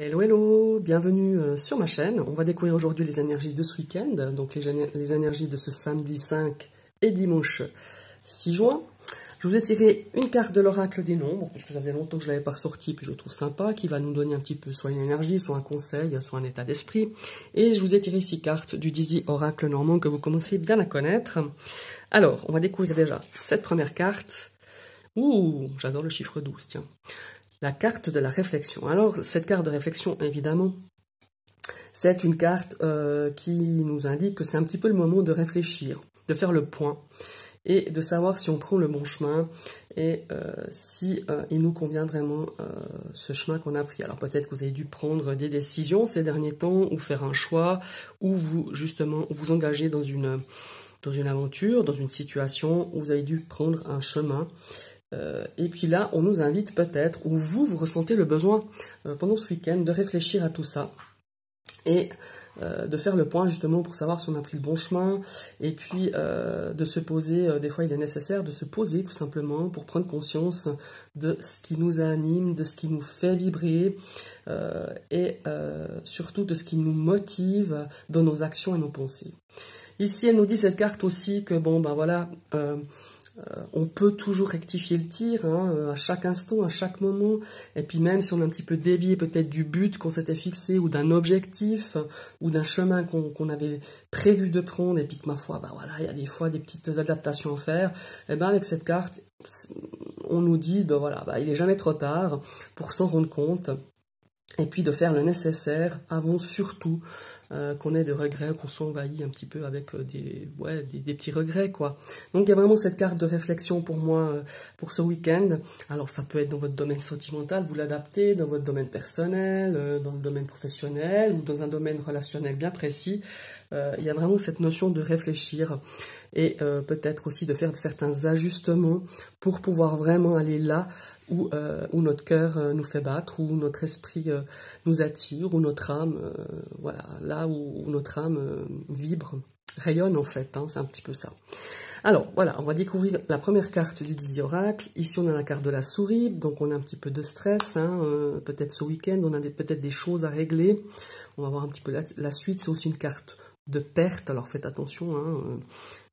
Hello, hello, bienvenue sur ma chaîne. On va découvrir aujourd'hui les énergies de ce week-end, donc les énergies de ce samedi 5 et dimanche 6 juin. Je vous ai tiré une carte de l'oracle des nombres, parce que ça faisait longtemps que je ne l'avais pas sorti, puis je trouve sympa, qui va nous donner un petit peu soit une énergie, soit un conseil, soit un état d'esprit. Et je vous ai tiré 6 cartes du Dizzy Oracle normand que vous commencez bien à connaître. Alors, on va découvrir déjà cette première carte. Ouh, j'adore le chiffre 12, tiens. La carte de la réflexion. Alors, cette carte de réflexion, évidemment, c'est une carte qui nous indique que c'est un petit peu le moment de réfléchir, de faire le point et de savoir si on prend le bon chemin et si il nous convient vraiment ce chemin qu'on a pris. Alors peut-être que vous avez dû prendre des décisions ces derniers temps ou faire un choix ou vous justement vous engager dans une aventure, dans une situation où vous avez dû prendre un chemin. Et puis là, on nous invite peut-être, ou vous ressentez le besoin pendant ce week-end de réfléchir à tout ça et de faire le point justement pour savoir si on a pris le bon chemin et puis de se poser, des fois il est nécessaire de se poser tout simplement pour prendre conscience de ce qui nous anime, de ce qui nous fait vibrer et surtout de ce qui nous motive dans nos actions et nos pensées. Ici, elle nous dit cette carte aussi que bon, ben voilà, on peut toujours rectifier le tir à chaque instant, à chaque moment. Et puis même si on a un petit peu dévié peut-être du but qu'on s'était fixé ou d'un objectif ou d'un chemin qu'on avait prévu de prendre et puis que ma foi, bah voilà, il y a des fois des petites adaptations à faire. Et ben avec cette carte, on nous dit, ben voilà, il n'est jamais trop tard pour s'en rendre compte et puis de faire le nécessaire avant surtout qu'on ait des regrets, qu'on s'envahit un petit peu avec des petits regrets, quoi. Donc il y a vraiment cette carte de réflexion pour moi, pour ce week-end. Alors ça peut être dans votre domaine sentimental, vous l'adaptez, dans votre domaine personnel, dans le domaine professionnel, ou dans un domaine relationnel bien précis. Il y a vraiment cette notion de réfléchir et peut-être aussi de faire certains ajustements pour pouvoir vraiment aller là où notre cœur nous fait battre, où notre esprit nous attire, où notre âme, voilà, là où notre âme vibre, rayonne en fait, c'est un petit peu ça. Alors voilà, on va découvrir la première carte du Dizzy Oracle. Ici on a la carte de la souris, donc on a un petit peu de stress, peut-être ce week-end, on a peut-être des choses à régler. On va voir un petit peu la suite, c'est aussi une carte de perte, alors faites attention,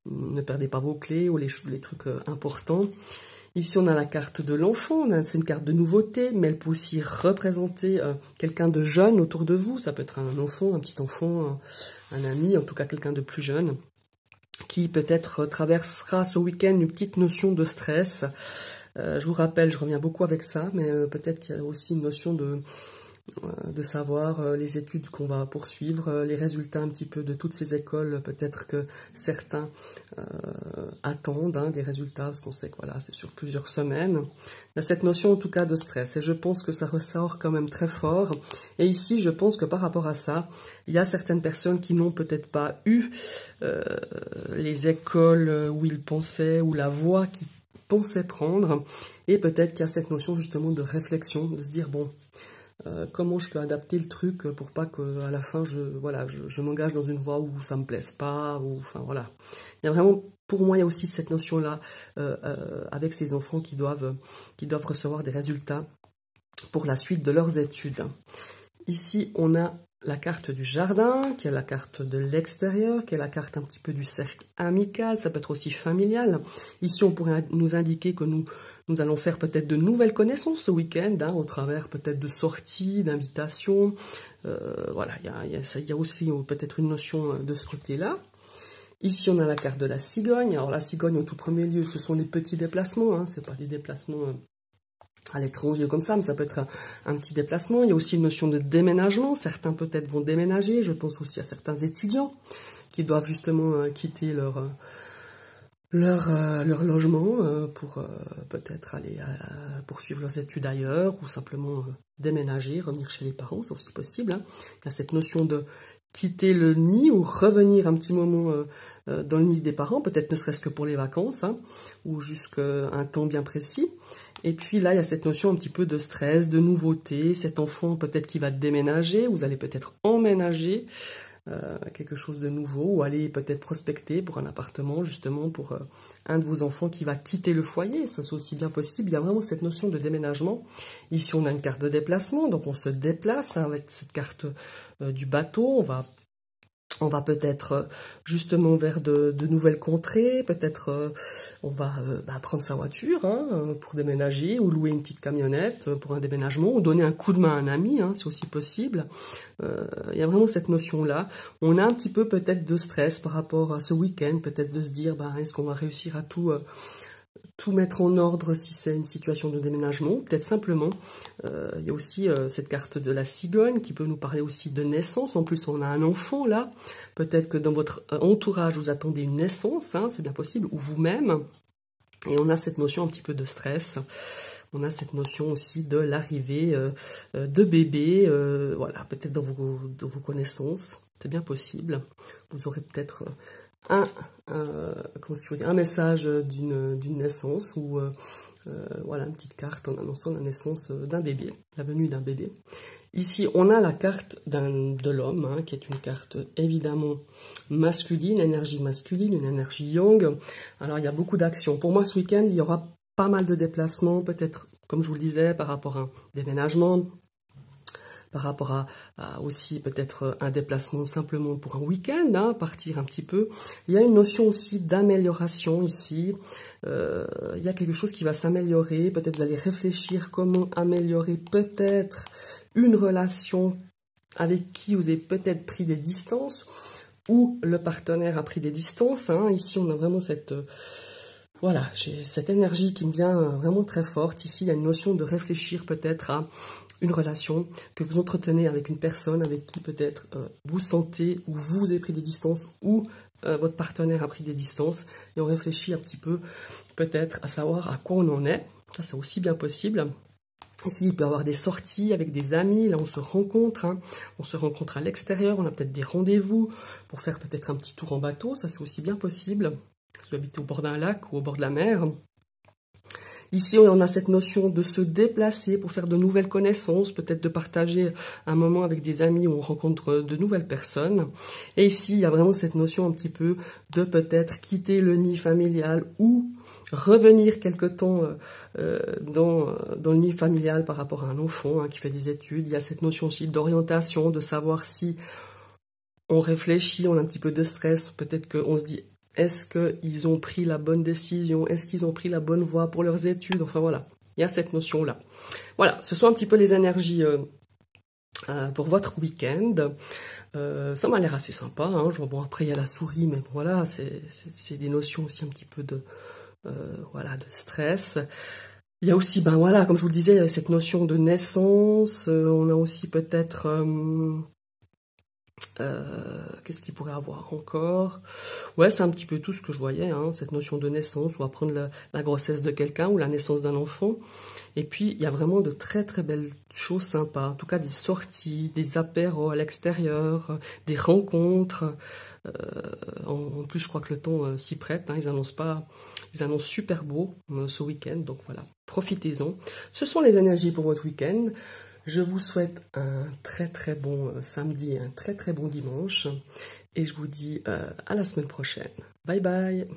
ne perdez pas vos clés ou les trucs importants. Ici, on a la carte de l'enfant, c'est une carte de nouveauté, mais elle peut aussi représenter quelqu'un de jeune autour de vous. Ça peut être un enfant, un petit enfant, un ami, en tout cas quelqu'un de plus jeune, qui peut-être traversera ce week-end une petite notion de stress. Je vous rappelle, je reviens beaucoup avec ça, mais peut-être qu'il y a aussi une notion de savoir les études qu'on va poursuivre, les résultats un petit peu de toutes ces écoles, peut-être que certains attendent des résultats, parce qu'on sait que voilà, c'est sur plusieurs semaines. Il y a cette notion en tout cas de stress, et je pense que ça ressort quand même très fort. Et ici, je pense que par rapport à ça, il y a certaines personnes qui n'ont peut-être pas eu les écoles où ils pensaient, ou la voie qu'ils pensaient prendre, et peut-être qu'il y a cette notion justement de réflexion, de se dire, bon, comment je peux adapter le truc pour pas qu'à la fin je m'engage dans une voie où ça me plaise pas, ou enfin voilà. Il y a vraiment, pour moi, il y a aussi cette notion là avec ces enfants qui doivent recevoir des résultats pour la suite de leurs études. Ici on a la carte du jardin, qui est la carte de l'extérieur, qui est la carte un petit peu du cercle amical, ça peut être aussi familial. Ici on pourrait nous indiquer que nous allons faire peut-être de nouvelles connaissances ce week-end, au travers peut-être de sorties, d'invitations. Voilà, il y a aussi peut-être une notion de ce côté-là. Ici, on a la carte de la cigogne. Alors la cigogne, au tout premier lieu, ce sont des petits déplacements. Ce n'est pas des déplacements à l'étranger comme ça, mais ça peut être un petit déplacement. Il y a aussi une notion de déménagement. Certains peut-être vont déménager. Je pense aussi à certains étudiants qui doivent justement quitter leur logement pour peut-être aller poursuivre leurs études ailleurs ou simplement déménager, revenir chez les parents, c'est aussi possible. Il y a cette notion de quitter le nid ou revenir un petit moment dans le nid des parents, peut-être ne serait-ce que pour les vacances ou jusqu'à un temps bien précis. Et puis là, il y a cette notion un petit peu de stress, de nouveauté, cet enfant peut-être qui va déménager, vous allez peut-être emménager. quelque chose de nouveau, ou aller peut-être prospecter pour un appartement, justement pour un de vos enfants qui va quitter le foyer, ça c'est aussi bien possible. Il y a vraiment cette notion de déménagement. Ici on a une carte de déplacement, donc on se déplace avec cette carte du bateau, on va peut-être justement vers de nouvelles contrées, peut-être on va prendre sa voiture pour déménager, ou louer une petite camionnette pour un déménagement, ou donner un coup de main à un ami, c'est aussi possible. Il y a vraiment cette notion-là. On a un petit peu peut-être de stress par rapport à ce week-end, peut-être de se dire, est-ce qu'on va réussir à tout mettre en ordre si c'est une situation de déménagement, peut-être simplement. Il y a aussi cette carte de la cigogne qui peut nous parler aussi de naissance. En plus, on a un enfant là. Peut-être que dans votre entourage, vous attendez une naissance, c'est bien possible, ou vous-même. Et on a cette notion un petit peu de stress. On a cette notion aussi de l'arrivée de bébé, voilà, peut-être dans vos connaissances. C'est bien possible. Vous aurez peut-être un message d'une naissance, ou voilà, une petite carte en annonçant la naissance d'un bébé, la venue d'un bébé. Ici, on a la carte de l'homme, qui est une carte évidemment masculine, une énergie yang. Alors, il y a beaucoup d'actions. Pour moi, ce week-end, il y aura pas mal de déplacements, peut-être, comme je vous le disais, par rapport à un déménagement, par rapport à aussi peut-être un déplacement simplement pour un week-end, partir un petit peu. Il y a une notion aussi d'amélioration ici. Il y a quelque chose qui va s'améliorer. Peut-être vous allez réfléchir comment améliorer peut-être une relation avec qui vous avez peut-être pris des distances, ou le partenaire a pris des distances. Ici, on a vraiment cette... voilà, j'ai cette énergie qui me vient vraiment très forte. Ici, il y a une notion de réfléchir peut-être à une relation que vous entretenez avec une personne avec qui peut-être vous sentez, ou vous avez pris des distances, ou votre partenaire a pris des distances, et on réfléchit un petit peu peut-être à savoir à quoi on en est. Ça, c'est aussi bien possible. Ici, il peut y avoir des sorties avec des amis, là on se rencontre, on se rencontre à l'extérieur, on a peut-être des rendez-vous pour faire peut-être un petit tour en bateau, ça c'est aussi bien possible, si vous habitez au bord d'un lac ou au bord de la mer. Ici, on a cette notion de se déplacer pour faire de nouvelles connaissances, peut-être de partager un moment avec des amis où on rencontre de nouvelles personnes. Et ici, il y a vraiment cette notion un petit peu de peut-être quitter le nid familial, ou revenir quelque temps dans le nid familial par rapport à un enfant qui fait des études. Il y a cette notion aussi d'orientation, de savoir si on réfléchit, on a un petit peu de stress, peut-être qu'on se dit, est-ce qu'ils ont pris la bonne décision? Est-ce qu'ils ont pris la bonne voie pour leurs études? Enfin voilà, il y a cette notion-là. Voilà, ce sont un petit peu les énergies pour votre week-end. Ça m'a l'air assez sympa. Bon, après, il y a la souris, mais voilà, c'est des notions aussi un petit peu de stress. Il y a aussi, voilà, comme je vous le disais, il y a cette notion de naissance. On a aussi peut-être... qu'est-ce qu'il pourrait avoir encore? Ouais, c'est un petit peu tout ce que je voyais, cette notion de naissance, ou apprendre la grossesse de quelqu'un, ou la naissance d'un enfant. Et puis, il y a vraiment de très très belles choses sympas, en tout cas des sorties, des apéros à l'extérieur, des rencontres. En plus, je crois que le temps s'y prête, ils annoncent super beau ce week-end, donc voilà, profitez-en. Ce sont les énergies pour votre week-end. Je vous souhaite un très très bon samedi et un très très bon dimanche. Et je vous dis à la semaine prochaine. Bye bye!